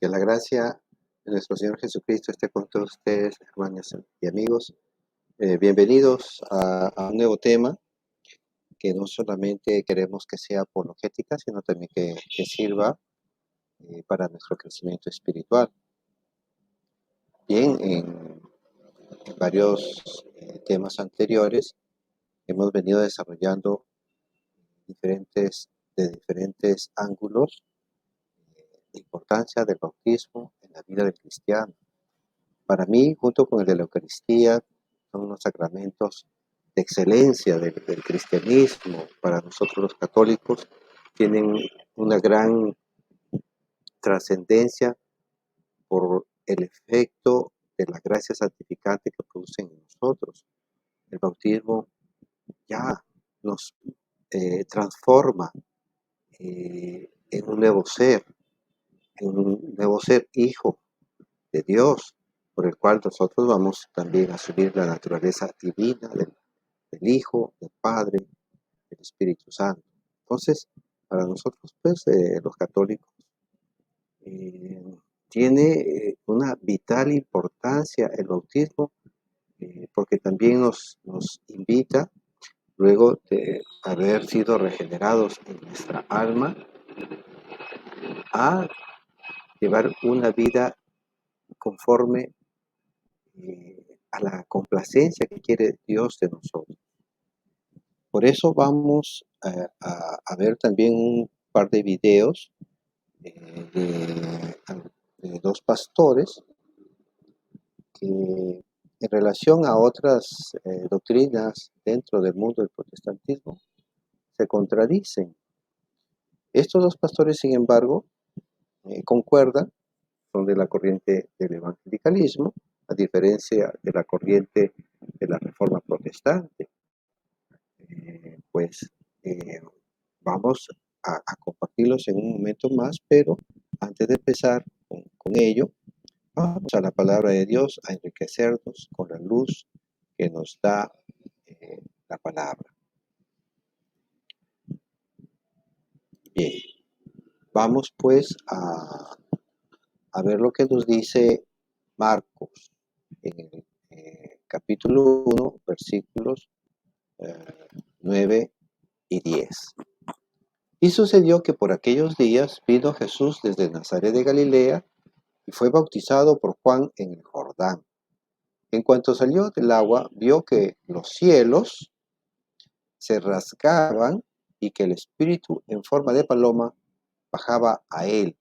Que la gracia de nuestro Señor Jesucristo esté con todos ustedes, hermanos y amigos. Bienvenidos a un nuevo tema que no solamente queremos que sea apologética, sino también que sirva para nuestro crecimiento espiritual. Bien, en varios temas anteriores hemos venido desarrollando de diferentes ángulos la importancia del bautismo en la vida del cristiano. Para mí, junto con el de la Eucaristía, son unos sacramentos de excelencia del cristianismo. Para nosotros los católicos tienen una gran trascendencia por el efecto de la gracia santificante que producen en nosotros. El bautismo ya nos transforma en un nuevo ser, hijo de Dios, por el cual nosotros vamos también a asumir la naturaleza divina del Hijo, del Padre, del Espíritu Santo. Entonces, para nosotros, pues, los católicos, tiene una vital importancia el bautismo, porque también nos invita, luego de haber sido regenerados en nuestra alma, a llevar una vida conforme a la complacencia que quiere Dios de nosotros. Por eso vamos a ver también un par de videos de dos pastores que en relación a otras doctrinas dentro del mundo del protestantismo se contradicen. Estos dos pastores, sin embargo, concuerdan, son de la corriente del evangelicalismo, a diferencia de la corriente de la reforma protestante. Pues vamos a compartirlos en un momento más, pero antes de empezar con ello, vamos a la palabra de Dios a enriquecernos con la luz que nos da la palabra. Bien, vamos pues a ver lo que nos dice Marcos en el capítulo 1, versículos 9 y 10. Y sucedió que por aquellos días vino Jesús desde Nazaret de Galilea y fue bautizado por Juan en el Jordán. En cuanto salió del agua, vio que los cielos se rasgaban y que el Espíritu en forma de paloma bajaba a él.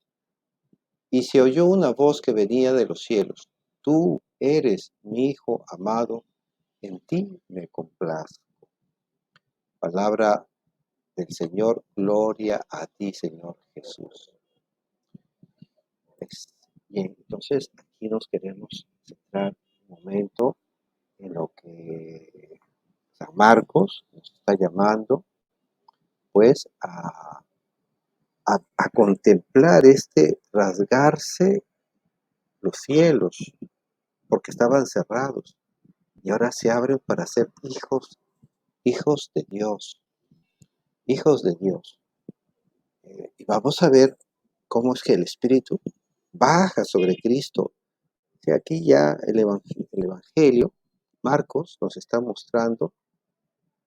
Y se oyó una voz que venía de los cielos: Tú eres mi Hijo amado, en ti me complazco. Palabra del Señor, gloria a ti, Señor Jesús. Bien, entonces aquí nos queremos centrar un momento en lo que San Marcos nos está llamando, pues, a contemplar este rasgarse los cielos, porque estaban cerrados, y ahora se abren para ser hijos de Dios, hijos de Dios. Y vamos a ver cómo es que el Espíritu baja sobre Cristo. Y aquí ya el Evangelio, Marcos, nos está mostrando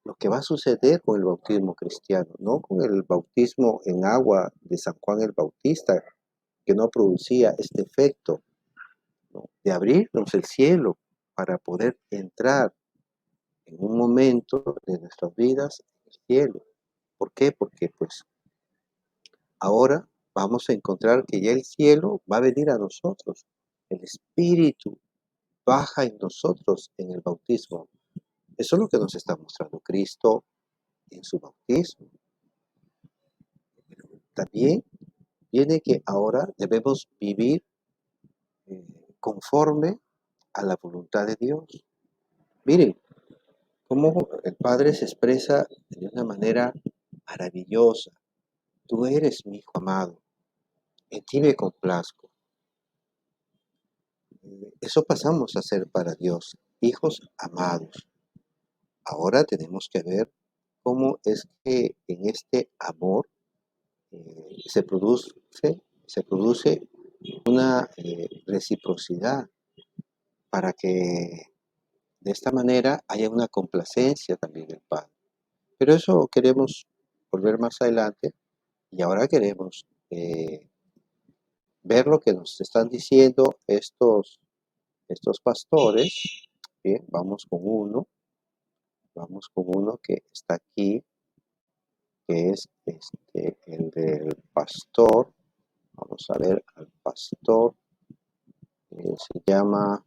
lo que va a suceder con el bautismo cristiano, no con el bautismo en agua de San Juan el Bautista, que no producía este efecto, ¿no?, de abrirnos el cielo para poder entrar en un momento de nuestras vidas en el cielo. ¿Por qué? Porque pues ahora vamos a encontrar que ya el cielo va a venir a nosotros. El Espíritu baja en nosotros en el bautismo. Eso es lo que nos está mostrando Cristo en su bautismo. También viene que ahora debemos vivir conforme a la voluntad de Dios. Miren cómo el Padre se expresa de una manera maravillosa. Tú eres mi Hijo amado, en ti me complazco. Eso pasamos a ser para Dios, hijos amados. Ahora tenemos que ver cómo es que en este amor se produce una reciprocidad para que de esta manera haya una complacencia también del Padre. Pero eso queremos volver más adelante y ahora queremos ver lo que nos están diciendo estos pastores. Bien, vamos con uno que está aquí, que es el del pastor. Vamos a ver al pastor, se llama,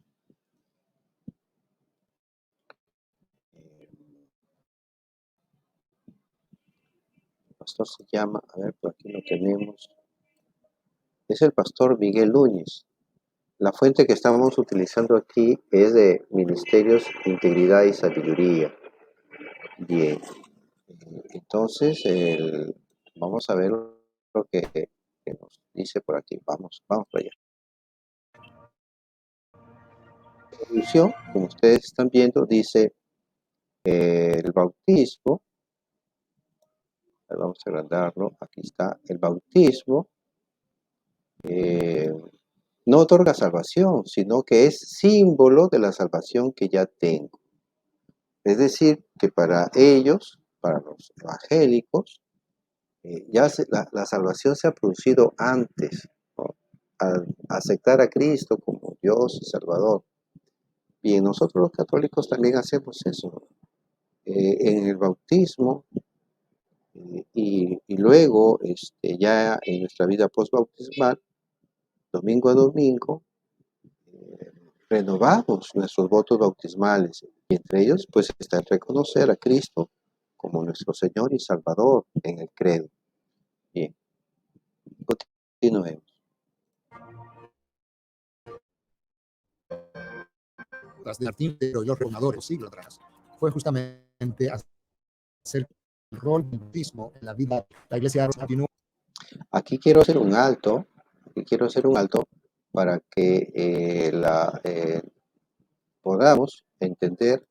a ver, por aquí lo tenemos, es el pastor Miguel Núñez. La fuente que estamos utilizando aquí es de Ministerios de Integridad y Sabiduría. Bien, entonces vamos a ver lo que nos dice por aquí. Vamos para allá. La introducción, como ustedes están viendo, dice el bautismo. Vamos a agrandarlo. Aquí está el bautismo. eh, no otorga salvación, sino que es símbolo de la salvación que ya tengo. Es decir, que para ellos, para los evangélicos, la salvación se ha producido antes, ¿no? Al aceptar a Cristo como Dios y Salvador. Y nosotros los católicos también hacemos eso. En el bautismo y luego ya en nuestra vida postbautismal, domingo a domingo, eh, renovamos nuestros votos bautismales y entre ellos pues está el reconocer a Cristo como nuestro Señor y Salvador en el credo. Bien, continuemos. De Martín Lutero y los reformadores siglos atrás fue justamente hacer el rol del bautismo en la vida. La iglesia continuó. Aquí quiero hacer un alto, para que podamos entender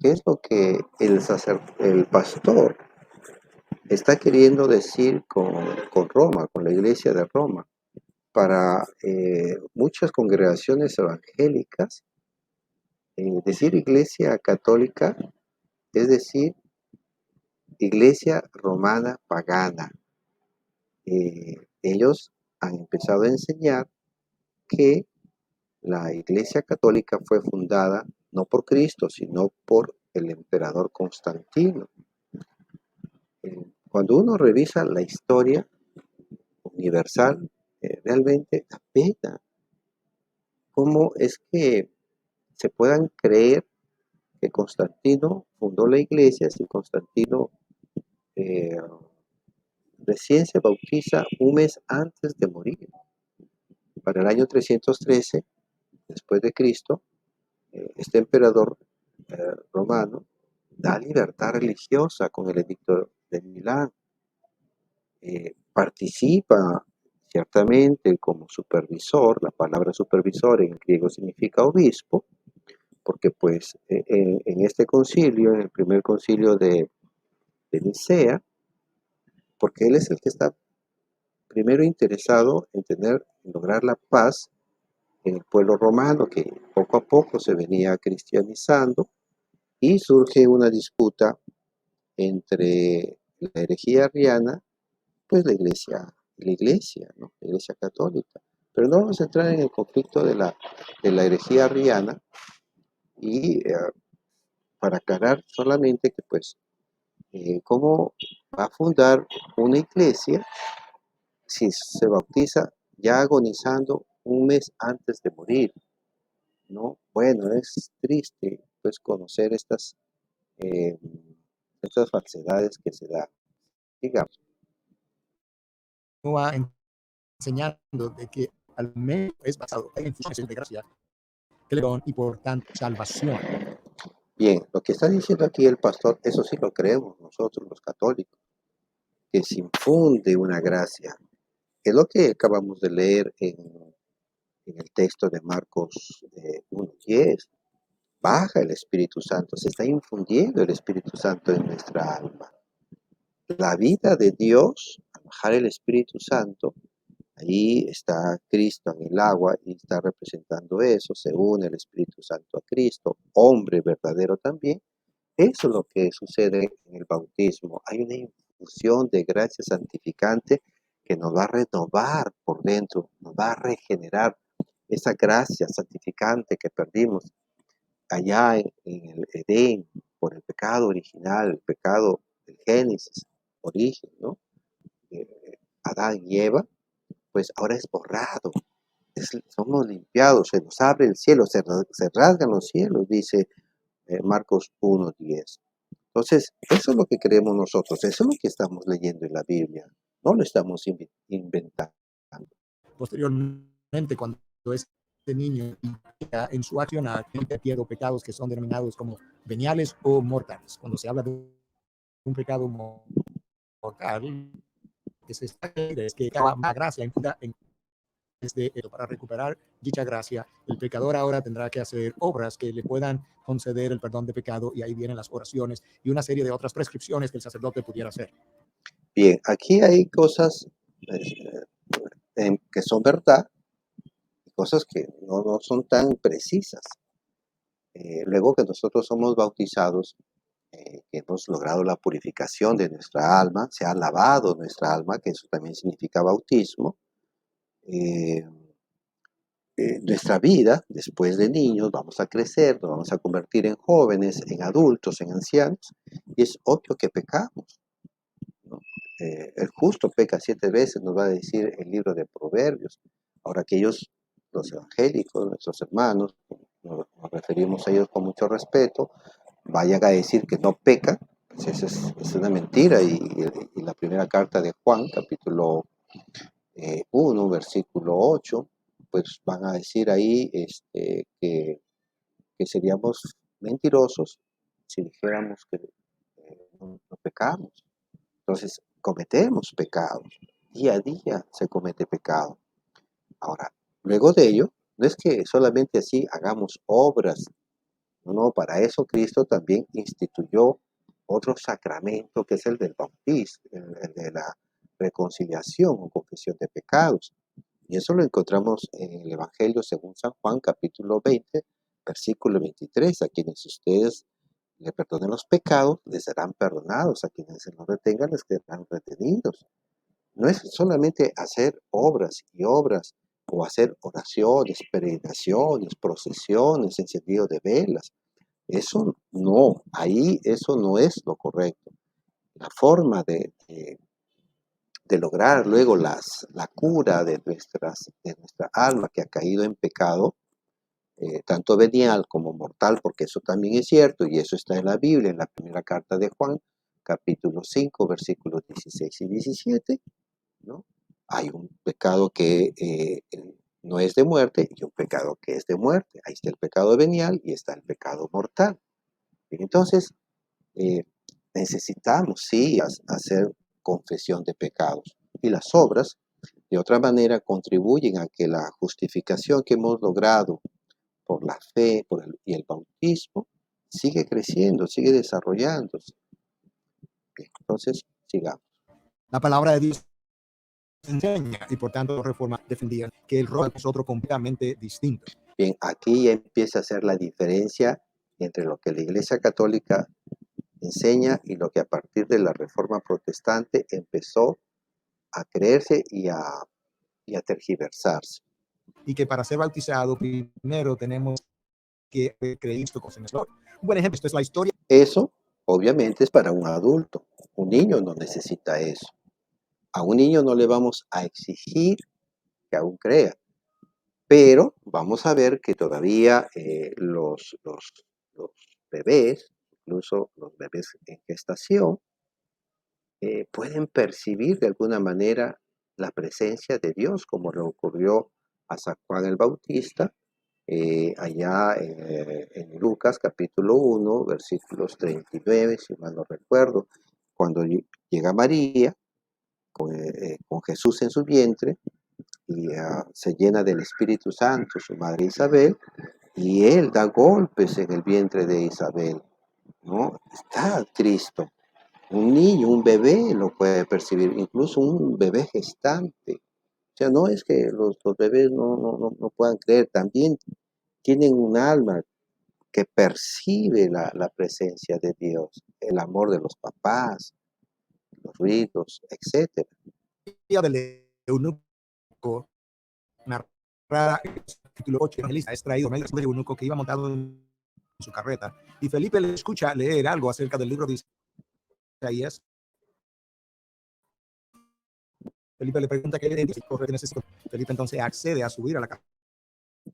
qué es lo que el pastor está queriendo decir con Roma, con la iglesia de Roma. Para muchas congregaciones evangélicas, decir iglesia católica es decir iglesia romana pagana. Ellos han empezado a enseñar que la iglesia católica fue fundada no por Cristo, sino por el emperador Constantino. Cuando uno revisa la historia universal, realmente da pena cómo es que se puedan creer que Constantino fundó la iglesia si Constantino eh, recién se bautiza un mes antes de morir. Para el año 313 después de Cristo, este emperador romano da libertad religiosa con el edicto de Milán. Participa ciertamente como supervisor, la palabra supervisor en griego significa obispo, porque pues en este concilio, en el primer concilio de Nicea, porque él es el que está primero interesado en lograr la paz en el pueblo romano, que poco a poco se venía cristianizando, y surge una disputa entre la herejía arriana, pues la iglesia, ¿no? La iglesia católica. Pero no vamos a entrar en el conflicto de la herejía arriana y para aclarar solamente que pues cómo va a fundar una iglesia si se bautiza ya agonizando un mes antes de morir, ¿no? Bueno, es triste pues conocer eh, estas falsedades que se dan. Digamos, Va enseñando de que al menos es basado en infusiones de gracia, clerón y por tanto salvación. bien, lo que está diciendo aquí el pastor, eso sí lo creemos nosotros los católicos, que se infunde una gracia. Es lo que acabamos de leer en el texto de Marcos 1:10. Baja el Espíritu Santo, se está infundiendo el Espíritu Santo en nuestra alma. La vida de Dios, al bajar el Espíritu Santo, Ahí está Cristo en el agua y está representando eso, se une el Espíritu Santo a Cristo, hombre verdadero también. Eso es lo que sucede en el bautismo. Hay una infusión de gracia santificante que nos va a renovar por dentro, nos va a regenerar esa gracia santificante que perdimos allá en el Edén por el pecado original, el pecado del Génesis, origen, ¿no? Adán y Eva, pues ahora es borrado, somos limpiados, se nos abre el cielo, se rasgan los cielos, dice Marcos 1:10. Entonces, eso es lo que creemos nosotros, eso es lo que estamos leyendo en la Biblia, no lo estamos inventando. Posteriormente, cuando este niño en su accionar cometiendo pecados que son denominados como veniales o mortales. Cuando se habla de un pecado mortal, que se está es que la gracia imputa en para recuperar dicha gracia, el pecador ahora tendrá que hacer obras que le puedan conceder el perdón de pecado, y ahí vienen las oraciones y una serie de otras prescripciones que el sacerdote pudiera hacer. Bien, aquí hay cosas que son verdad y cosas que no son tan precisas. Luego que nosotros somos bautizados, que hemos logrado la purificación de nuestra alma, se ha lavado nuestra alma, que eso también significa bautismo. Nuestra vida, después de niños, vamos a crecer, nos vamos a convertir en jóvenes, en adultos, en ancianos, y es obvio que pecamos, ¿no? El justo peca 7 veces, nos va a decir el libro de Proverbios. Ahora aquellos, los evangélicos, nuestros hermanos, nos referimos a ellos con mucho respeto, vayan a decir que no pecan, pues eso es una mentira. Y la primera carta de Juan, capítulo 1, versículo 8, pues van a decir ahí que seríamos mentirosos si dijéramos que no pecamos. Entonces, cometemos pecados. Día a día se comete pecado. Ahora, luego de ello, no es que solamente así hagamos obras. No, para eso Cristo también instituyó otro sacramento que es el del bautismo, el de la reconciliación o confesión de pecados. Y eso lo encontramos en el Evangelio según San Juan, capítulo 20, versículo 23. A quienes ustedes le perdonen los pecados, les serán perdonados. A quienes se los retengan, les quedarán retenidos. No es solamente hacer obras y obras, o hacer oraciones, peregrinaciones, procesiones, encendido de velas. Eso no, ahí eso no es lo correcto. La forma de lograr luego la cura de nuestra alma que ha caído en pecado, tanto venial como mortal, porque eso también es cierto, y eso está en la Biblia, en la primera carta de Juan, capítulo 5, versículos 16 y 17, ¿no? Hay un pecado que no es de muerte y un pecado que es de muerte. Ahí está el pecado venial y está el pecado mortal. Entonces, eh, necesitamos, sí, hacer confesión de pecados. Y las obras, de otra manera, contribuyen a que la justificación que hemos logrado por la fe y el bautismo sigue creciendo, sigue desarrollándose. Bien, entonces, sigamos. La palabra de Dios enseña, y por tanto los reformas defendían que el rol es otro completamente distinto. Bien, aquí ya empieza a ser la diferencia entre lo que la Iglesia Católica enseña y lo que a partir de la Reforma Protestante empezó a creerse y a tergiversarse. Y que para ser bautizado primero tenemos que creer con el Señor. Un buen ejemplo, esto es la historia. Eso, obviamente, es para un adulto. Un niño no necesita eso. A un niño no le vamos a exigir que aún crea, pero vamos a ver que todavía los bebés, incluso los bebés en gestación, pueden percibir de alguna manera la presencia de Dios, como le ocurrió a San Juan el Bautista, allá en Lucas capítulo 1, versículos 39, si mal no recuerdo, cuando llega María con Jesús en su vientre y se llena del Espíritu Santo su madre Isabel, y él da golpes en el vientre de Isabel, ¿no? Está Cristo. Un niño, un bebé lo puede percibir, incluso un bebé gestante O sea, no es que los bebés no puedan creer, también tienen un alma que percibe la presencia de Dios, el amor de los papás, los ritos, etcétera. La del eunuco narrada en el capítulo 8 evangelista es traído medio del eunuco que iba montado en su carreta y Felipe le escucha leer algo acerca del libro de Isaías. Felipe le pregunta qué necesita. Felipe entonces accede a subir a la carreta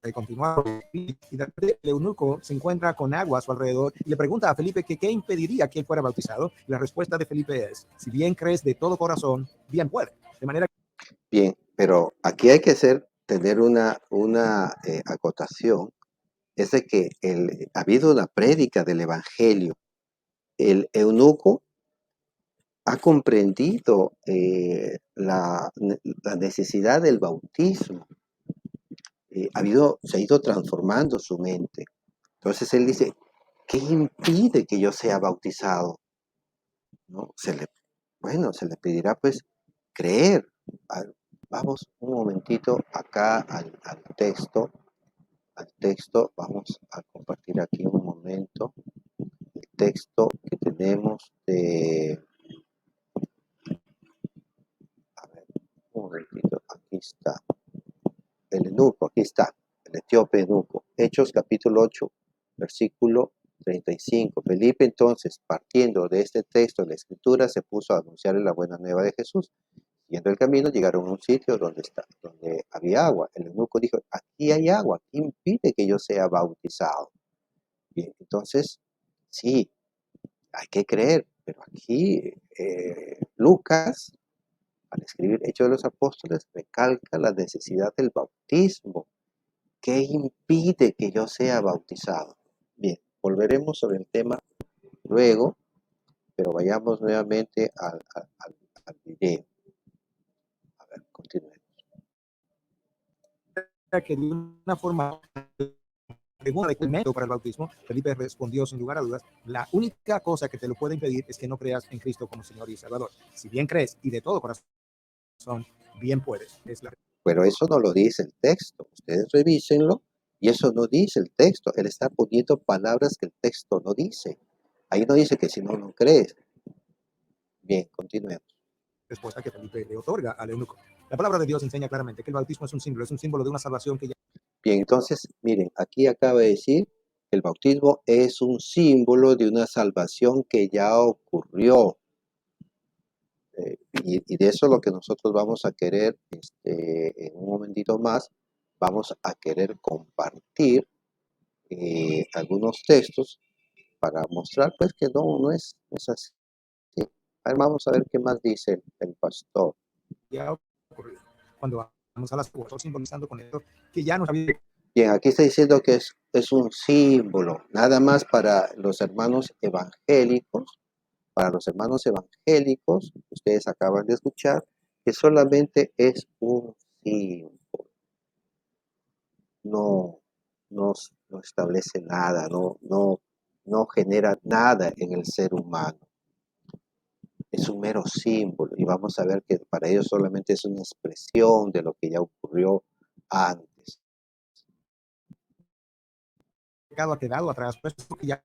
y continuar. Y de repente el eunuco se encuentra con agua a su alrededor y le pregunta a Felipe que qué impediría que él fuera bautizado. Y la respuesta de Felipe es: si bien crees de todo corazón, bien puede. De manera Bien, pero aquí hay que tener una acotación, es de que ha habido una prédica del Evangelio. El eunuco ha comprendido la necesidad del bautismo. Se ha ido transformando su mente. Entonces él dice, ¿qué impide que yo sea bautizado? ¿No? Se le pedirá pues creer. Ah, vamos un momentito acá al texto, vamos a compartir aquí un momento el texto que tenemos a ver, un momentito, aquí está, el eunuco, aquí está, el etíope eunuco, Hechos capítulo 8, versículo 35. Felipe entonces, partiendo de este texto de la escritura, se puso a anunciarle la buena nueva de Jesús. Yendo el camino, llegaron a un sitio donde había agua. El eunuco dijo, aquí hay agua, ¿qué impide que yo sea bautizado? Bien, entonces, sí, hay que creer, pero aquí Lucas, al escribir Hechos de los Apóstoles, recalca la necesidad del bautismo. ¿Qué impide que yo sea bautizado? Bien, volveremos sobre el tema luego, pero vayamos nuevamente al video. A ver, continuemos. que de una forma pregunta de método para el bautismo, Felipe respondió sin lugar a dudas: la única cosa que te lo puede impedir es que no creas en Cristo como Señor y Salvador. Si bien crees y de todo corazón, bien puedes. Pero eso no lo dice el texto. Ustedes revísenlo y eso no dice el texto. Él está poniendo palabras que el texto no dice. Ahí no dice que si no, no crees. Bien, continuemos. Respuesta que Felipe le otorga al eunuco. La palabra de Dios enseña claramente que el bautismo es un símbolo de una salvación que ya... Bien, entonces, miren, aquí acaba de decir que el bautismo es un símbolo de una salvación que ya ocurrió. Y de eso es lo que nosotros vamos a querer, en un momentito más, vamos a querer compartir algunos textos para mostrar pues que no es así. A ver, vamos a ver qué más dice el pastor. ya ocurrió. Cuando vamos a las cosas simbolizando con esto que ya nos había... Bien, aquí está diciendo que es un símbolo, nada más para los hermanos evangélicos, ustedes acaban de escuchar, que solamente es un símbolo, no, no establece nada, no genera nada en el ser humano. Es un mero símbolo y vamos a ver que para ellos solamente es una expresión de lo que ya ocurrió antes. El pecado ha quedado atrás, pues que ya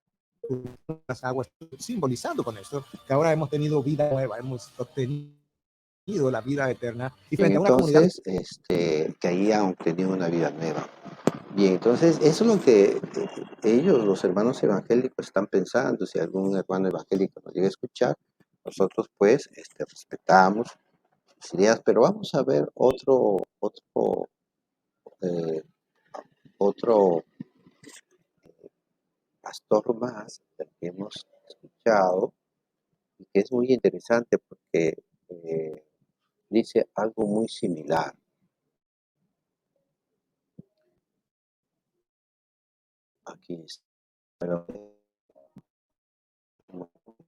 las aguas, simbolizando con esto que ahora hemos tenido vida nueva, hemos obtenido la vida eterna y Bien, frente a una comunidad entonces, que ahí han obtenido una vida nueva. Bien, entonces eso es lo que ellos, los hermanos evangélicos, están pensando. Si algún hermano evangélico nos llega a escuchar, nosotros pues respetamos sus ideas, pero vamos a ver eh, otro pastor más del que hemos escuchado y que es muy interesante porque dice algo muy similar. Aquí está, pero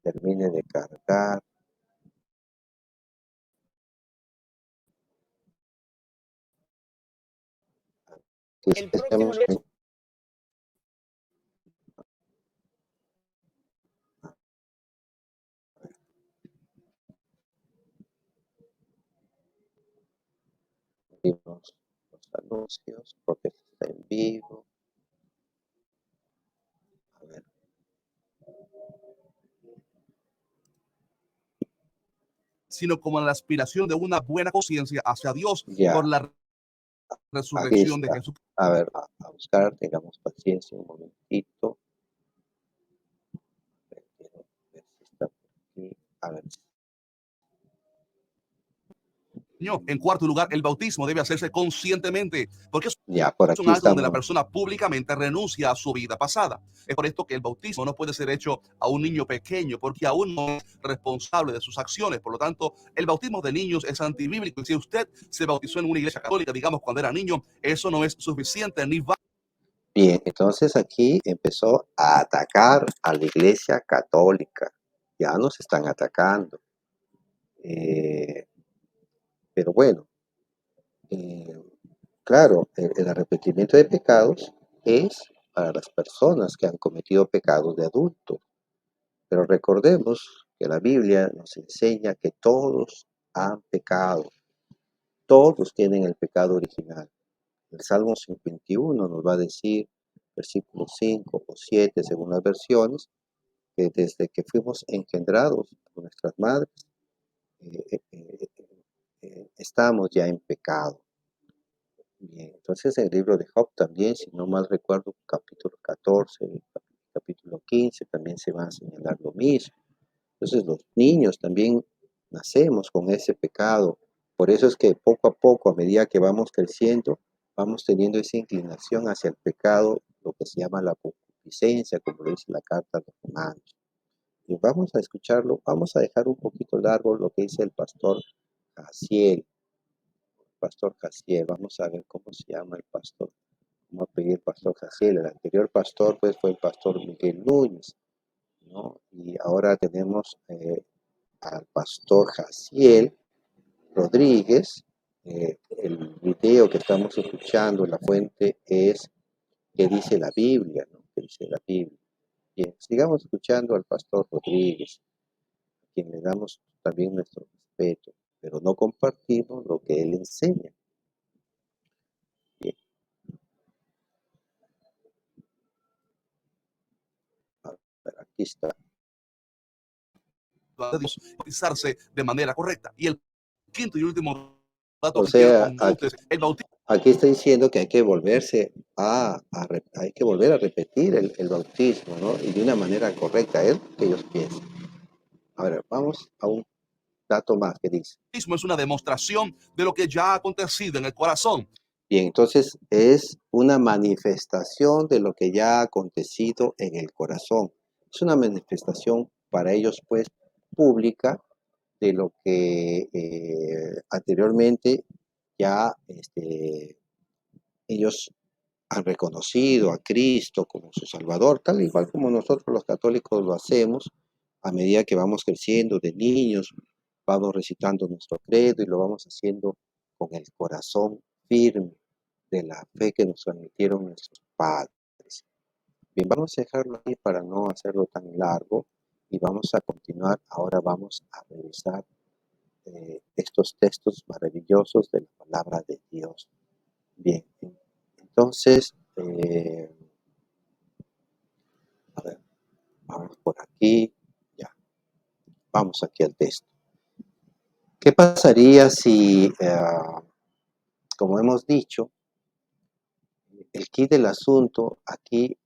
termine de cargar. el próximo lunes. compartimos los anuncios porque está en vivo. A ver, sino como la aspiración de una buena conciencia hacia Dios ya, por la aquí resurrección de está. Jesús. A ver, a buscar, tengamos paciencia un momentito. A ver, quiero ver si está por aquí. A ver, En cuarto lugar, el bautismo debe hacerse conscientemente, porque es ya, por un aquí acto donde la estamos. persona públicamente renuncia a su vida pasada. Es por esto que el bautismo no puede ser hecho a un niño pequeño, porque aún no es responsable de sus acciones. Por lo tanto, el bautismo de niños es antibíblico. Y si usted se bautizó en una iglesia católica, digamos, cuando era niño, eso no es suficiente ni va. Bien, entonces aquí empezó a atacar a la Iglesia Católica. Ya nos están atacando. Eh, pero bueno, eh, claro, el arrepentimiento de pecados es para las personas que han cometido pecados de adulto. Pero recordemos que la Biblia nos enseña que todos han pecado. Todos tienen el pecado original. El Salmo 51 nos va a decir, versículos 5 o 7, según las versiones, que desde que fuimos engendrados por nuestras madres, estamos ya en pecado. Bien, entonces el libro de Job también, si no mal recuerdo, capítulo 14, capítulo 15, también se va a señalar lo mismo. Entonces los niños también nacemos con ese pecado. Por eso es que poco a poco, a medida que vamos creciendo, vamos teniendo esa inclinación hacia el pecado, lo que se llama la concupiscencia, como lo dice la carta de Romanos. Y vamos a escucharlo, vamos a dejar un poquito largo lo que dice el pastor Jaciel. Pastor Jaciel, vamos a ver cómo se llama el pastor. Vamos a pedir pastor Jaciel. El anterior pastor pues fue el pastor Miguel Núñez, ¿no? Y ahora tenemos al pastor Jaciel Rodríguez. El video que estamos escuchando, la fuente es que dice la Biblia, ¿no? Que dice la Biblia. Bien, sigamos escuchando al pastor Rodríguez, a quien le damos también nuestro respeto, pero no compartimos lo que él enseña. Bien, a ver, aquí está. De Dios, bautizarse de manera correcta. Y el quinto y último dato O que quiero sea, con ustedes, el bautismo aquí está diciendo que hay que volverse hay que volver a repetir el bautismo, ¿no? Y de una manera correcta, es lo que ellos piensan. Ahora, vamos a un dato más que dice. es una demostración de lo que ya ha acontecido en el corazón. Bien, entonces es una manifestación de lo que ya ha acontecido en el corazón. Es una manifestación para ellos, pues, pública de lo que anteriormente ya ellos han reconocido a Cristo como su Salvador, tal igual como nosotros los católicos lo hacemos a medida que vamos creciendo de niños, vamos recitando nuestro credo y lo vamos haciendo con el corazón firme de la fe que nos transmitieron nuestros padres. Bien, vamos a dejarlo ahí para no hacerlo tan largo y vamos a continuar. Ahora vamos a revisar estos textos maravillosos de la palabra de Dios. Bien, entonces, a ver, vamos por aquí, ya, vamos aquí al texto. ¿Qué pasaría si, como hemos dicho, el quid del asunto aquí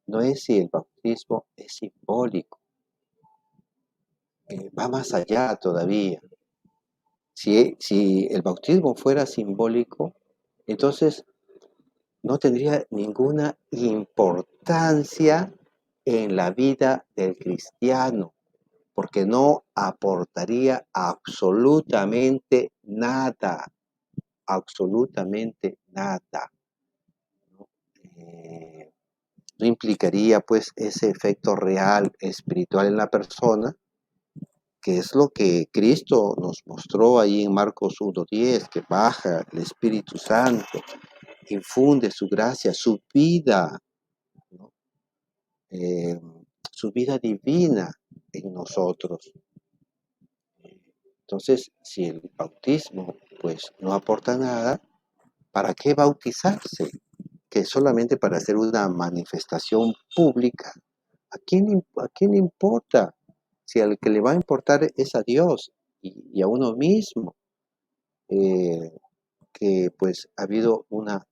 no es si el bautismo es simbólico, va más allá todavía. Si el bautismo fuera simbólico, entonces no tendría ninguna importancia en la vida del cristiano, porque no aportaría absolutamente nada, absolutamente nada. ¿No? No implicaría pues ese efecto real espiritual en la persona, que es lo que Cristo nos mostró ahí en Marcos 1:10, que baja el Espíritu Santo, infunde su gracia, ¿no? Eh, su vida divina en nosotros. Entonces, si el bautismo pues no aporta nada, ¿Para qué bautizarse? Que solamente para hacer una manifestación pública. ¿A quién le importa? Si al que le va a importar es a Dios y a uno mismo, eh, que pues ha habido una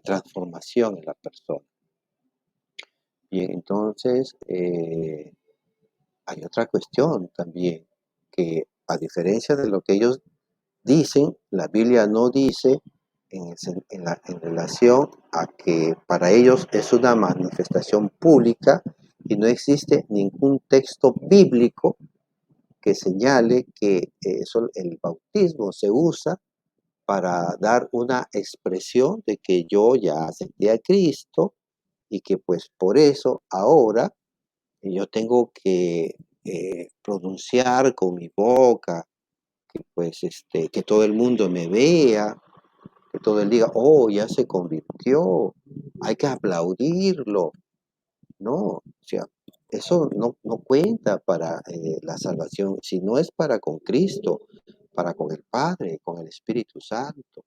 transformación en la persona. Bien, entonces hay otra cuestión también, que a diferencia de lo que ellos dicen, la Biblia no dice en relación a que para ellos es una manifestación pública y no existe ningún texto bíblico que señale que el bautismo se usa para dar una expresión de que yo ya acepté a Cristo y que pues por eso ahora yo tengo que pronunciar con mi boca, que pues que todo el mundo me vea, que todo el diga, oh, ya se convirtió, hay que aplaudirlo. No, o sea, eso no cuenta para la salvación, si no es para con Cristo, para con el Padre, con el Espíritu Santo.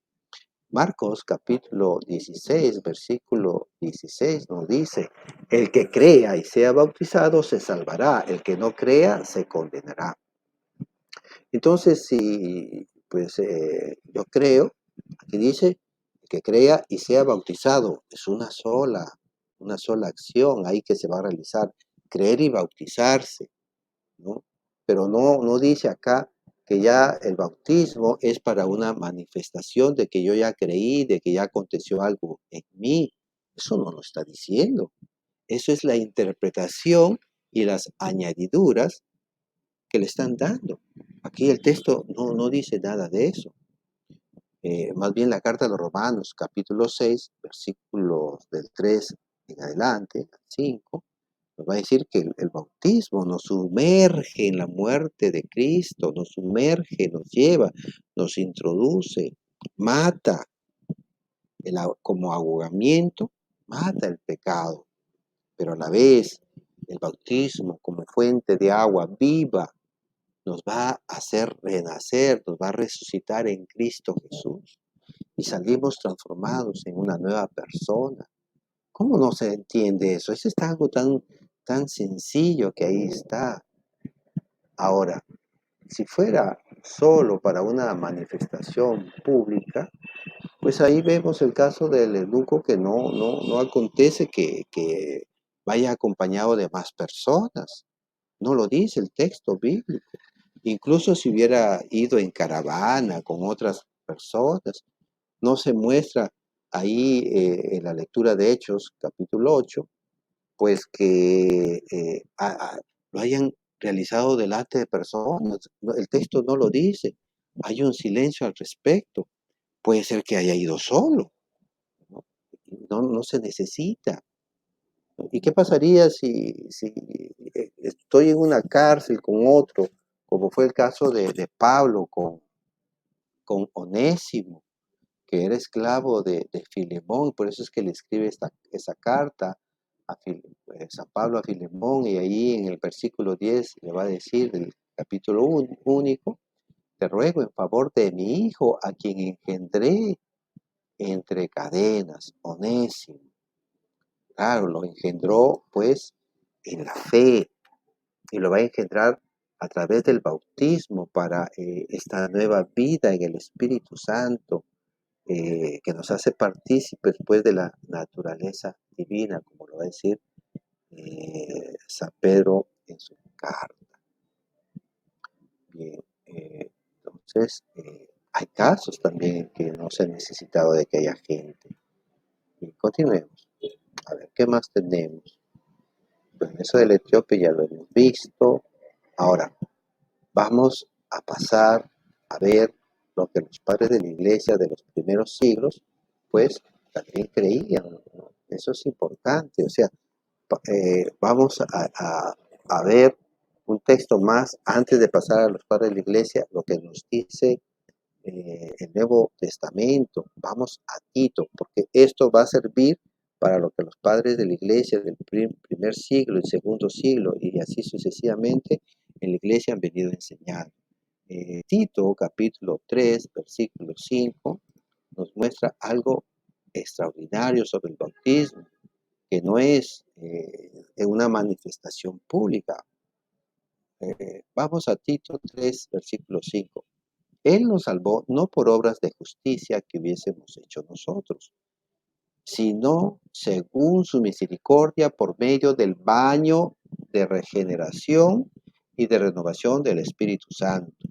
Marcos capítulo 16, versículo 16 nos dice, el que crea y sea bautizado se salvará, el que no crea se condenará. Entonces, si pues yo creo, aquí dice, que crea y sea bautizado, es una sola acción ahí que se va a realizar, creer y bautizarse, ¿no? Pero no dice acá que ya el bautismo es para una manifestación de que yo ya creí, de que ya aconteció algo en mí. Eso no lo está diciendo. Eso es la interpretación y las añadiduras que le están dando. Aquí el texto no dice nada de eso. Más bien la carta de los Romanos, capítulo 6, versículos del 3 en adelante, 5, nos va a decir que el bautismo nos sumerge en la muerte de Cristo, nos sumerge, nos lleva, nos introduce, mata, como ahogamiento, mata el pecado, pero a la vez el bautismo como fuente de agua viva nos va a hacer renacer, nos va a resucitar en Cristo Jesús y salimos transformados en una nueva persona. ¿Cómo no se entiende eso? Eso es algo tan sencillo que ahí está. Ahora, si fuera solo para una manifestación pública, pues ahí vemos el caso del eunuco que no acontece que vaya acompañado de más personas. No lo dice el texto bíblico. Incluso si hubiera ido en caravana con otras personas, no se muestra ahí en la lectura de Hechos, capítulo 8, pues que lo hayan realizado delante de personas. El texto no lo dice. Hay un silencio al respecto. Puede ser que haya ido solo. No, no se necesita. ¿Y qué pasaría si estoy en una cárcel con otro, como fue el caso de Pablo con Onésimo, que era esclavo de Filemón? Por eso es que le escribe esa carta a San Pablo a Filemón, y ahí en el versículo 10 le va a decir del capítulo único, te ruego en favor de mi hijo, a quien engendré entre cadenas, Onésimo. Claro, lo engendró pues en la fe y lo va a engendrar a través del bautismo para esta nueva vida en el Espíritu Santo, que nos hace partícipes pues de la naturaleza divina, como lo va a decir San Pedro en su carta. Bien, entonces hay casos también que no se ha necesitado de que haya gente. Y continuemos. A ver, ¿qué más tenemos? Pues eso del etíope ya lo hemos visto. Ahora, vamos a pasar a ver lo que los padres de la iglesia de los primeros siglos, pues también creían, ¿no? Eso es importante. O sea, vamos a ver un texto más antes de pasar a los padres de la iglesia, lo que nos dice el Nuevo Testamento. Vamos a Tito, porque esto va a servir para lo que los padres de la iglesia del primer siglo, el segundo siglo y así sucesivamente en la iglesia han venido enseñando. Tito, capítulo 3, versículo 5, nos muestra algo extraordinario sobre el bautismo, que no es una manifestación pública. Vamos a Tito 3, versículo 5. Él nos salvó no por obras de justicia que hubiésemos hecho nosotros, sino según su misericordia por medio del baño de regeneración y de renovación del Espíritu Santo.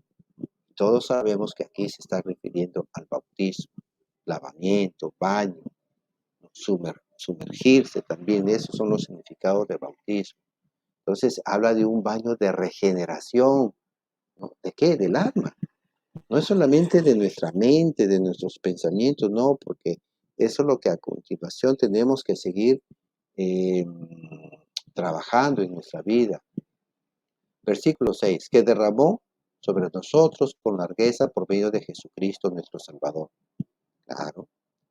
Todos sabemos que aquí se está refiriendo al bautismo, lavamiento, baño, sumergirse también. Esos son los significados del bautismo. Entonces habla de un baño de regeneración, ¿no? ¿De qué? Del alma. No es solamente de nuestra mente, de nuestros pensamientos, no, porque eso es lo que a continuación tenemos que seguir eh, trabajando en nuestra vida. Versículo 6, que derramó sobre nosotros con largueza por medio de Jesucristo nuestro Salvador. Claro,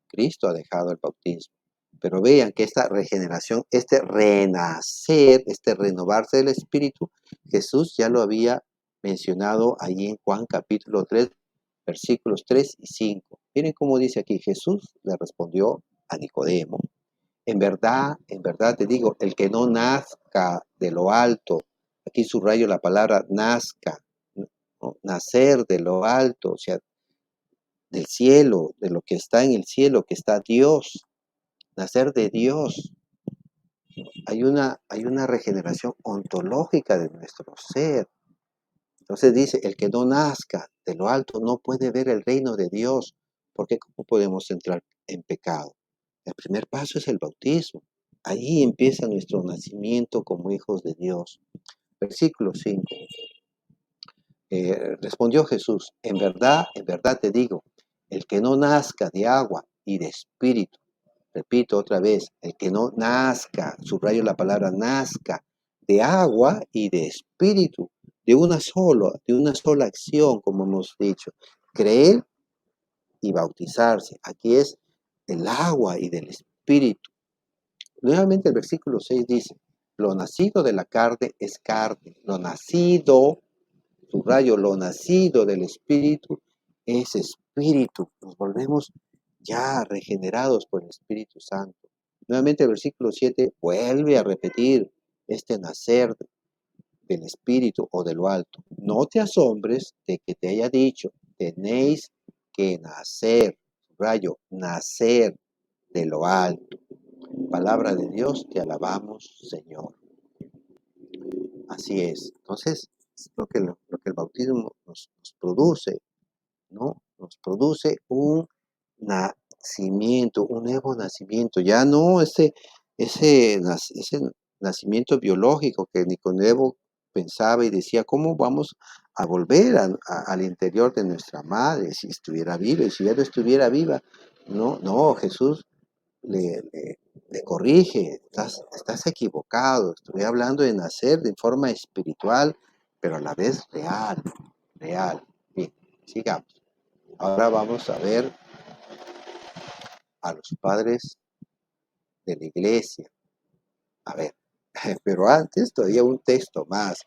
Cristo ha dejado el bautismo. Pero vean que esta regeneración, este renacer, este renovarse del Espíritu, Jesús ya lo había mencionado allí en Juan capítulo 3, versículos 3 y 5. Miren cómo dice aquí, Jesús le respondió a Nicodemo, en verdad te digo, el que no nazca de lo alto, aquí subrayo la palabra nazca, ¿no? Nacer de lo alto, o sea, del cielo, de lo que está en el cielo, que está Dios, nacer de Dios. Hay una regeneración ontológica de nuestro ser. Entonces dice, el que no nazca de lo alto no puede ver el reino de Dios, porque ¿cómo podemos entrar en pecado? El primer paso es el bautismo. Ahí empieza nuestro nacimiento como hijos de Dios. Versículo 5. Respondió Jesús, en verdad te digo, el que no nazca de agua y de espíritu, repito otra vez, el que no nazca, subrayo la palabra nazca, de agua y de espíritu, de una sola acción, como hemos dicho, creer y bautizarse. Aquí es el agua y del espíritu. Nuevamente el versículo 6 dice, lo nacido de la carne es carne, lo nacido, subrayo, lo nacido del espíritu es espíritu. Nos volvemos ya regenerados por el Espíritu Santo. Nuevamente el versículo 7 vuelve a repetir este nacer del espíritu o de lo alto. No te asombres de que te haya dicho, tenéis que nacer, subrayo, nacer de lo alto. Palabra de Dios, te alabamos, Señor. Así es. Entonces, lo que el bautismo nos produce, ¿no? Nos produce un nacimiento, un nuevo nacimiento. Ya no ese nacimiento biológico que Nicodemo pensaba y decía, ¿cómo vamos a volver al interior de nuestra madre si estuviera viva? Y si ya no estuviera viva, no, Jesús le corrige, estás equivocado, estoy hablando de nacer de forma espiritual, pero a la vez real. Bien, sigamos. Ahora vamos a ver a los padres de la iglesia. A ver, pero antes todavía un texto más,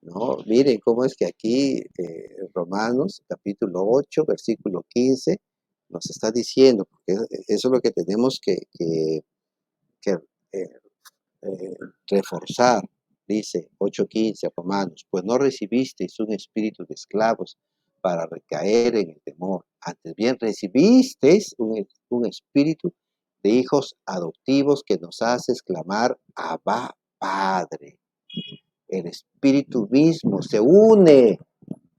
¿no? Miren cómo es que aquí Romanos capítulo 8, versículo 15, nos está diciendo, porque eso es lo que tenemos que reforzar, dice 8:15 Romanos, pues no recibisteis un espíritu de esclavos para recaer en el temor, antes bien recibisteis un espíritu de hijos adoptivos que nos hace exclamar, Abba, Padre. El espíritu mismo se une,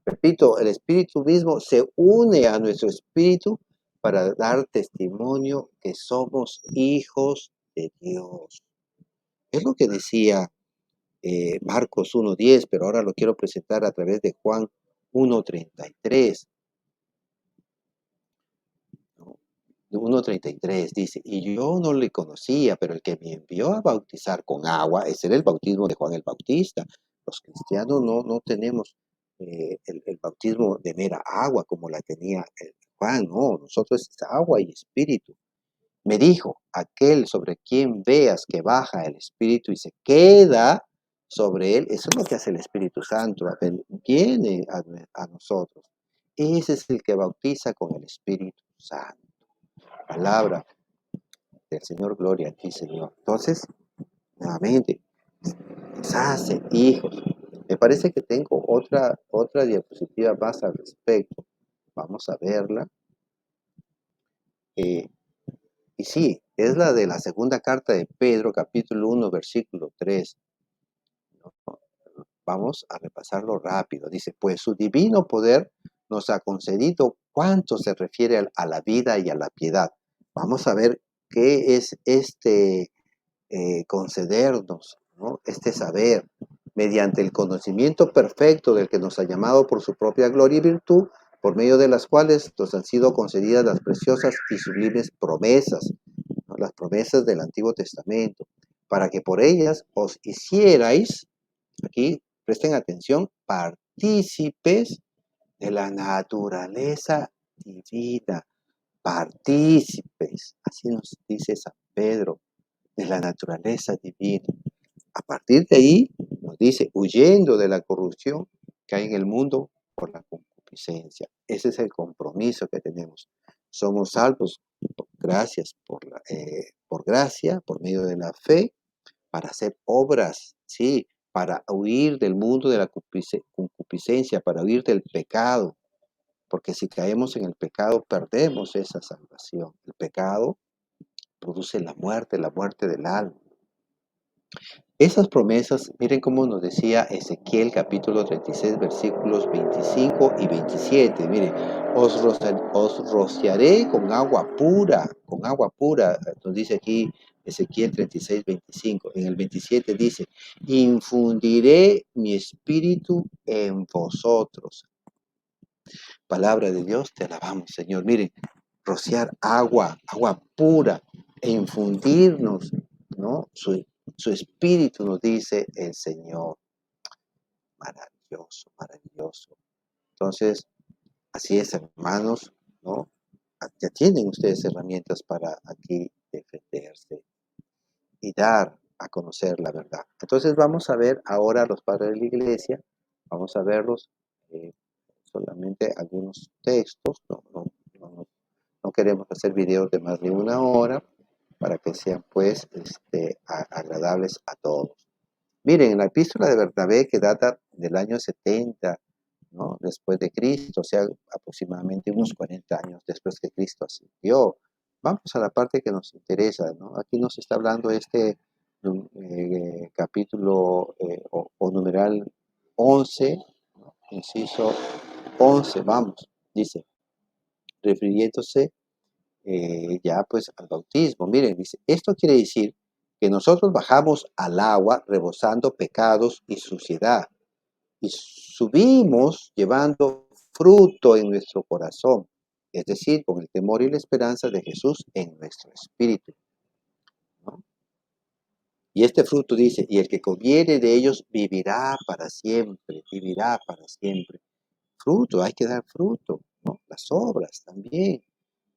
repito, el espíritu mismo se une a nuestro espíritu para dar testimonio que somos hijos de Dios. Es lo que decía Marcos 1:10, pero ahora lo quiero presentar a través de Juan 1:33. 1:33 dice, y yo no le conocía, pero el que me envió a bautizar con agua, ese era el bautismo de Juan el Bautista. Los cristianos no tenemos el bautismo de mera agua como la tenía Juan, no, nosotros es agua y espíritu. Me dijo, aquel sobre quien veas que baja el Espíritu y se queda sobre él, eso es lo que hace el Espíritu Santo, viene a nosotros. Ese es el que bautiza con el Espíritu Santo. Palabra del Señor, gloria a ti, Señor. Entonces, nuevamente, hace hijos. Me parece que tengo otra diapositiva más al respecto. Vamos a verla. Eh, y sí, es la de la segunda carta de Pedro, capítulo 1, versículo 3. ¿No? Vamos a repasarlo rápido. Dice, pues su divino poder nos ha concedido cuanto se refiere a la vida y a la piedad. Vamos a ver qué es concedernos, ¿no? Este saber, mediante el conocimiento perfecto del que nos ha llamado por su propia gloria y virtud, por medio de las cuales nos han sido concedidas las preciosas y sublimes promesas, ¿no? Las promesas del Antiguo Testamento, para que por ellas os hicierais, aquí presten atención, partícipes de la naturaleza divina, partícipes, así nos dice San Pedro, de la naturaleza divina. A partir de ahí, nos dice, huyendo de la corrupción que hay en el mundo por la concupiscencia. Ese es el compromiso que tenemos. Somos salvos por gracia, por medio de la fe, para hacer obras, ¿sí? Para huir del mundo de la concupiscencia, para huir del pecado. Porque si caemos en el pecado, perdemos esa salvación. El pecado produce la muerte del alma. Esas promesas, miren cómo nos decía Ezequiel capítulo 36, versículos 25 y 27. Miren, os rociaré con agua pura, nos dice aquí Ezequiel 36, 25. En el 27 dice, infundiré mi espíritu en vosotros. Palabra de Dios, te alabamos, Señor. Miren, rociar agua pura e infundirnos, ¿no? Su espíritu, nos dice el Señor. Maravilloso, maravilloso. Entonces, así es, hermanos, ¿no? Ya tienen ustedes herramientas para aquí defenderse y dar a conocer la verdad. Entonces vamos a ver ahora a los padres de la iglesia, vamos a verlos solamente algunos textos, no queremos hacer videos de más de una hora para que sean pues agradables a todos. Miren, en la epístola de Bernabé, que data del año 70, ¿no? Después de Cristo, o sea, aproximadamente unos 40 años después que Cristo ascendió. Vamos a la parte que nos interesa, ¿no? Aquí nos está hablando capítulo o numeral 11, ¿no? Inciso 11, vamos, dice, refiriéndose ya pues al bautismo. Miren, dice, esto quiere decir que nosotros bajamos al agua rebosando pecados y suciedad y subimos llevando fruto en nuestro corazón, es decir, con el temor y la esperanza de Jesús en nuestro espíritu, ¿no? Y este fruto dice, y el que comiere de ellos vivirá para siempre, vivirá para siempre. Fruto, hay que dar fruto, ¿no? Las obras también.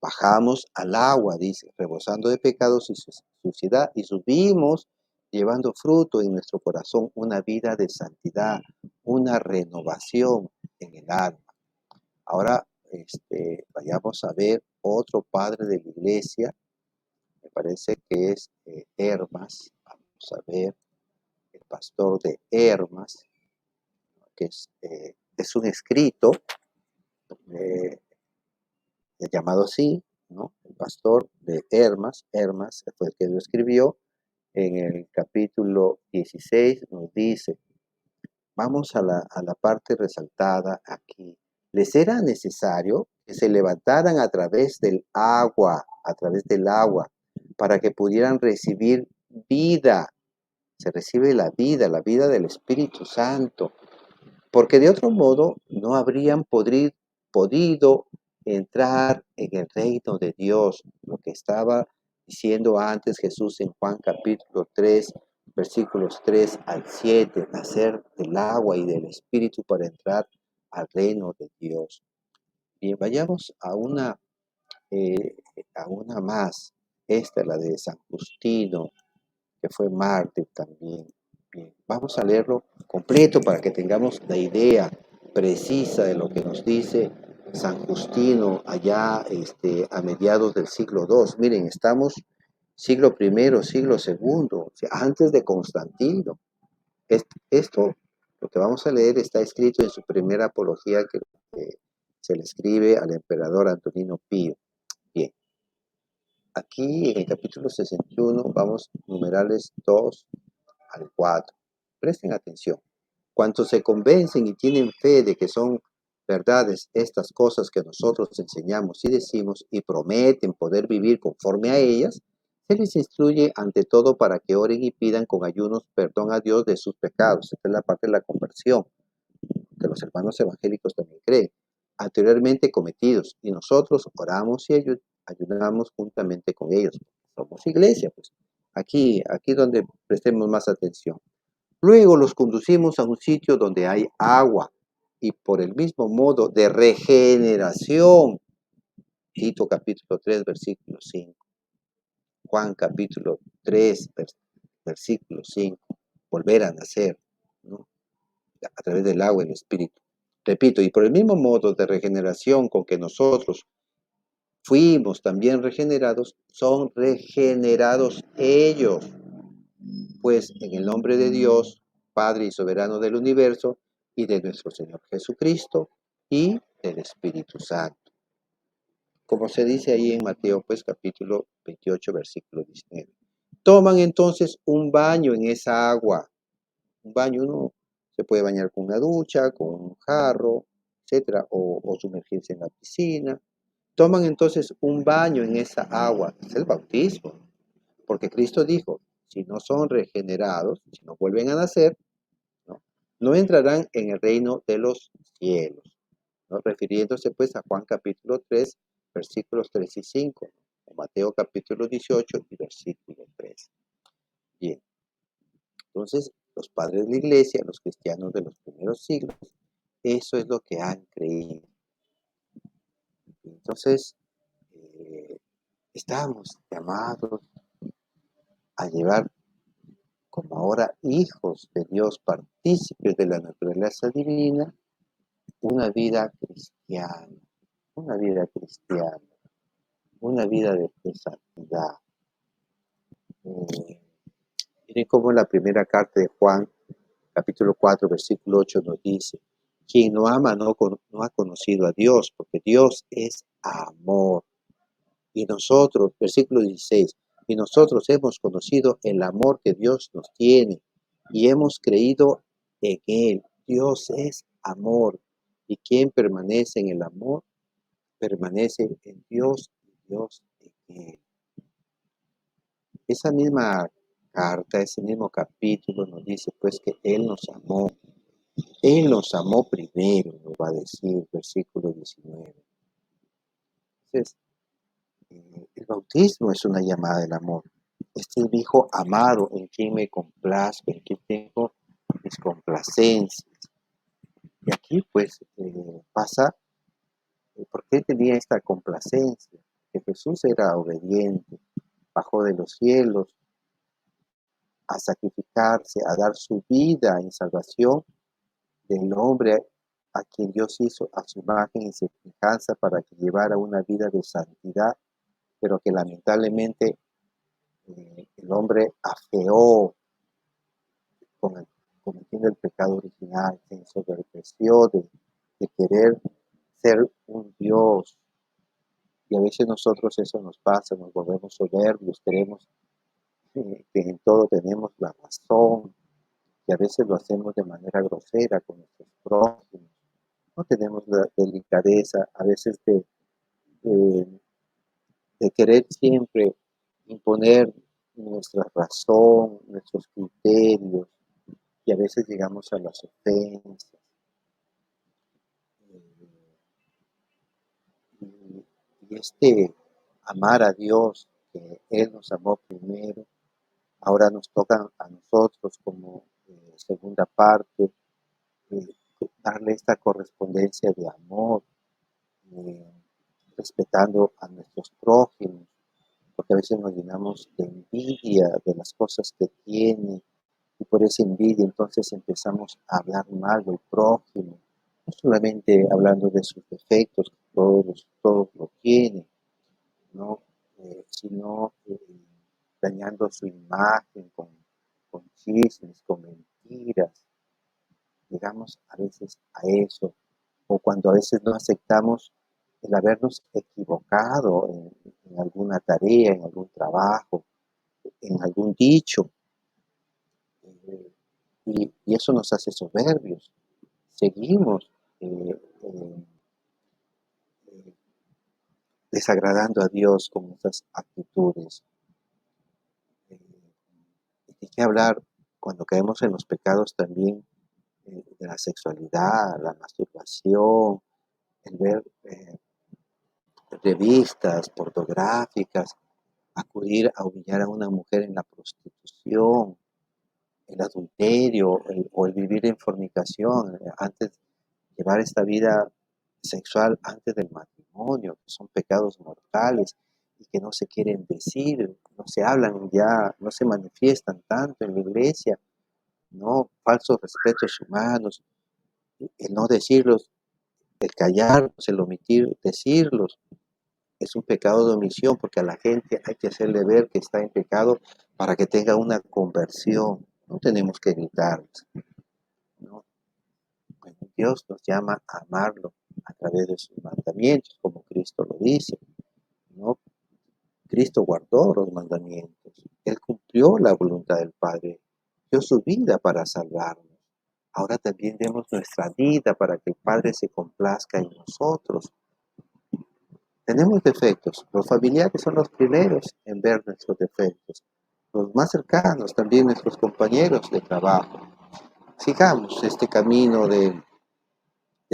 Bajamos al agua, dice, rebosando de pecados y suciedad, y subimos llevando fruto en nuestro corazón, una vida de santidad, una renovación en el alma. Ahora, vayamos a ver otro padre de la iglesia, me parece que es Hermas. Vamos a ver el pastor de Hermas, que es un escrito llamado así, ¿no? El pastor de Hermas fue el que lo escribió. En el capítulo 16 nos dice, vamos a la parte resaltada aquí. Les era necesario que se levantaran a través del agua, para que pudieran recibir vida. Se recibe la vida del Espíritu Santo, porque de otro modo no habrían podido entrar en el reino de Dios, lo que estaba diciendo antes Jesús en Juan capítulo 3, versículos 3 al 7, nacer del agua y del Espíritu para entrar al reino de Dios. Bien, vayamos a una más, esta, la de San Justino, que fue mártir también. Bien, vamos a leerlo completo para que tengamos la idea precisa de lo que nos dice San Justino allá a mediados del siglo II. Miren, estamos siglo I, siglo II, o sea, antes de Constantino. Esto, lo que vamos a leer, está escrito en su primera apología que se le escribe al emperador Antonino Pío. Bien, aquí en el capítulo 61 vamos numerales 2 al 4. Presten atención. Cuantos se convencen y tienen fe de que son verdades estas cosas que nosotros enseñamos y decimos y prometen poder vivir conforme a ellas, se les instruye ante todo para que oren y pidan con ayunos perdón a Dios de sus pecados. Esta es la parte de la conversión, que los hermanos evangélicos también creen, anteriormente cometidos, y nosotros oramos y ayunamos juntamente con ellos. Somos iglesia, pues. Aquí donde prestemos más atención. Luego los conducimos a un sitio donde hay agua y por el mismo modo de regeneración. Tito capítulo 3, versículo 5. Juan capítulo 3, versículo 5. Volver a nacer, ¿no? A través del agua y el Espíritu. Repito, y por el mismo modo de regeneración con que nosotros fuimos también regenerados, son regenerados ellos. Pues en el nombre de Dios, Padre y Soberano del universo, y de nuestro Señor Jesucristo, y del Espíritu Santo. Como se dice ahí en Mateo, pues capítulo 28, versículo 19. Toman entonces un baño en esa agua. Un baño, uno se puede bañar con una ducha, con un jarro, etcétera, o sumergirse en la piscina. Toman entonces un baño en esa agua. Es el bautismo. Porque Cristo dijo, si no son regenerados, si no vuelven a nacer, no entrarán en el reino de los cielos, ¿no? Refiriéndose pues a Juan capítulo 3, versículos 3 y 5, o Mateo capítulo 18 y versículo 3. Bien, entonces los padres de la iglesia, los cristianos de los primeros siglos, eso es lo que han creído. Entonces, estamos llamados a llevar como ahora hijos de Dios, partícipes de la naturaleza divina, una vida cristiana, una vida cristiana, una vida de santidad. Miren cómo en la primera carta de Juan, capítulo 4, versículo 8 nos dice, quien no ama no ha conocido a Dios, porque Dios es amor. Y nosotros, versículo 16, y nosotros hemos conocido el amor que Dios nos tiene y hemos creído en Él. Dios es amor. Y quien permanece en el amor, permanece en Dios y Dios en Él. Esa misma carta, ese mismo capítulo nos dice pues que Él nos amó. Él nos amó primero, nos va a decir, versículo 19. Entonces, el bautismo es una llamada del amor. Este es mi hijo amado, en quien me complazco, en quien tengo mis complacencias. Y aquí pues pasa, ¿por qué tenía esta complacencia? Que Jesús era obediente, bajó de los cielos a sacrificarse, a dar su vida en salvación del hombre a quien Dios hizo a su imagen y semejanza para que llevara una vida de santidad, pero que lamentablemente el hombre afeó cometiendo el pecado original, se ensoberbeció de querer ser un Dios. Y a veces nosotros eso nos pasa, nos volvemos soberbios, queremos que en todo tenemos la razón, y a veces lo hacemos de manera grosera con nuestros prójimos. No tenemos la delicadeza a veces de querer siempre imponer nuestra razón, nuestros criterios, y a veces llegamos a las ofensas. Y este amar a Dios, que Él nos amó primero, ahora nos toca a nosotros como segunda parte, darle esta correspondencia de amor, eh, respetando a nuestros prójimos, porque a veces nos llenamos de envidia de las cosas que tiene, y por esa envidia entonces empezamos a hablar mal del prójimo, no solamente hablando de sus defectos, todos lo tienen, ¿no? Sino dañando su imagen con chismes, con mentiras. Llegamos a veces a eso, o cuando a veces no aceptamos el habernos equivocado en alguna tarea, en algún trabajo, en algún dicho, y eso nos hace soberbios. Seguimos eh, eh, eh, desagradando a Dios con esas actitudes. Hay que hablar cuando caemos en los pecados también de la sexualidad, la masturbación, el ver revistas pornográficas, acudir a humillar a una mujer en la prostitución, el adulterio o el vivir en fornicación, antes llevar esta vida sexual antes del matrimonio, que son pecados mortales y que no se quieren decir, no se hablan ya, no se manifiestan tanto en la iglesia, no, falsos respetos humanos, el no decirlos, el callarlos, el omitir decirlos, es un pecado de omisión porque a la gente hay que hacerle ver que está en pecado para que tenga una conversión. No tenemos que gritarles, ¿no? Bueno, Dios nos llama a amarlo a través de sus mandamientos, como Cristo lo dice, ¿no? Cristo guardó los mandamientos. Él cumplió la voluntad del Padre. Dio su vida para salvarnos. Ahora también demos nuestra vida para que el Padre se complazca en nosotros. Tenemos defectos. Los familiares son los primeros en ver nuestros defectos. Los más cercanos, también nuestros compañeros de trabajo. Sigamos este camino de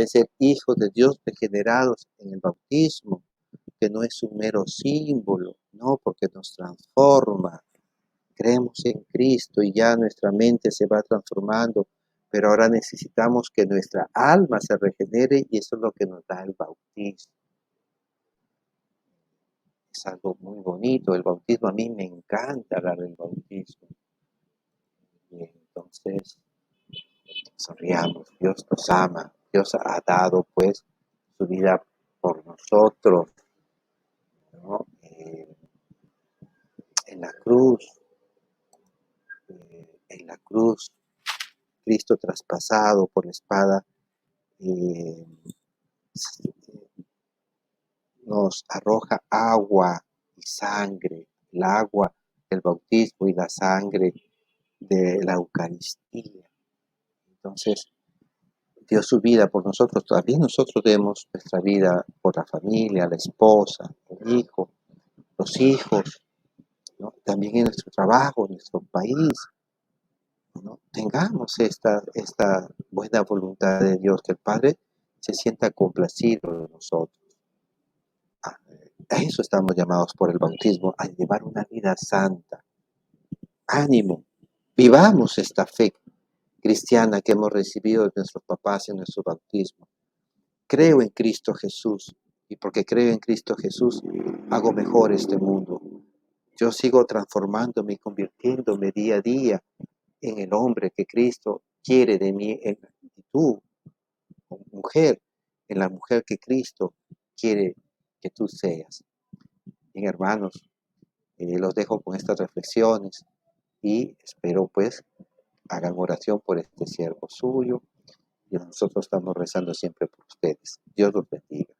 ser hijos de Dios regenerados en el bautismo, que no es un mero símbolo, no, porque nos transforma. Creemos en Cristo y ya nuestra mente se va transformando, pero ahora necesitamos que nuestra alma se regenere y eso es lo que nos da el bautismo. Es algo muy bonito, el bautismo, a mí me encanta hablar del bautismo. Y entonces, sonriamos, Dios nos ama, Dios ha dado pues su vida por nosotros, ¿no? En la cruz, en la cruz, Cristo traspasado por la espada, eh, nos arroja agua y sangre, el agua del bautismo y la sangre de la Eucaristía. Entonces, dio su vida por nosotros, también nosotros demos nuestra vida por la familia, la esposa, el hijo, los hijos, ¿no? También en nuestro trabajo, en nuestro país, ¿no? Tengamos esta buena voluntad de Dios, que el Padre se sienta complacido de nosotros. A eso estamos llamados por el bautismo, a llevar una vida santa. Ánimo, vivamos esta fe cristiana que hemos recibido de nuestros papás en nuestro bautismo. Creo en Cristo Jesús y porque creo en Cristo Jesús hago mejor este mundo. Yo sigo transformándome y convirtiéndome día a día en el hombre que Cristo quiere de mí, y tú, mujer, en la mujer que Cristo quiere que tú seas. Bien, hermanos, los dejo con estas reflexiones y espero pues hagan oración por este siervo suyo y nosotros estamos rezando siempre por ustedes. Dios los bendiga.